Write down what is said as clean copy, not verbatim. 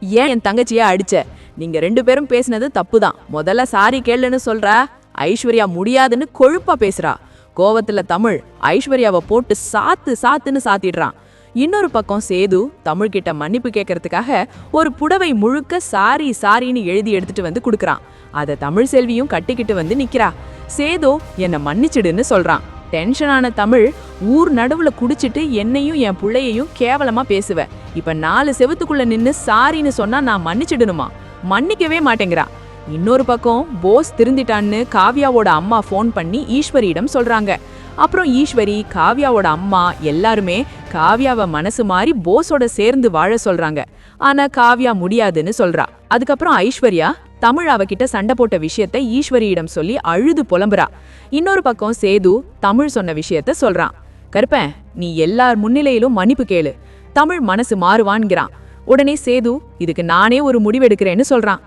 ஏன் என் தங்கச்சிய அடிச்ச? நீங்க 2 பேரும் பேசினது தப்புதான். முதல்ல சாரி கேளுன்னு சொல்றா. ஐஸ்வர்யா முடியாதுன்னு கொழுப்பா பேசுறா. கோவத்துல தமிழ் ஐஸ்வர்யாவை போட்டு சாத்துன்னு சாத்திடுறான். இன்னொரு பக்கம் சேது தமிழ்கிட்ட மன்னிப்பு கேட்கறதுக்காக ஒரு புடவை முழுக்க சாரின்னு எழுதி எடுத்துட்டு வந்து குடுக்கறான். அத தமிழ் செல்வியும் கட்டிக்கிட்டு வந்து நிக்கிறா. சேது என்ன மன்னிச்சிடுன்னு சொல்றான். டென்ஷனான தமிழ், ஊர் நடுவுல குடிச்சிட்டு என்னையும் என் புள்ளையையும் கேவலமா பேசுவ. இப்ப 4 செவத்துக்குள்ள நின்னு சாரின்னு சொன்னா நான் மன்னிச்சிடணுமா? மன்னிக்கவே மாட்டேங்கிறா. இன்னொரு பக்கம் போஸ் திருந்திட்டான்னு காவ்யாவோட அம்மா ஃபோன் பண்ணி ஈஸ்வரியிடம் சொல்றாங்க. அப்புறம் ஈஸ்வரி, காவ்யாவோட அம்மா எல்லாருமே காவ்யாவை மனசு மாறி போஸோட சேர்ந்து வாழ சொல்றாங்க. ஆனா காவ்யா முடியாதுன்னு சொல்றா. அதுக்கப்புறம் ஐஸ்வர்யா தமிழ் அவகிட்ட சண்டை போட்ட விஷயத்த ஈஸ்வரியிடம் சொல்லி அழுது புலம்புறா. இன்னொரு பக்கம் சேது தமிழ் சொன்ன விஷயத்த சொல்றான். கருப்பன், நீ எல்லார் முன்னிலையிலும் மன்னிப்பு கேளு, தமிழ் மனசு மாறுவான்கிறான். உடனே சேது, இதுக்கு நானே ஒரு முடிவெடுக்கிறேன்னு சொல்றான்.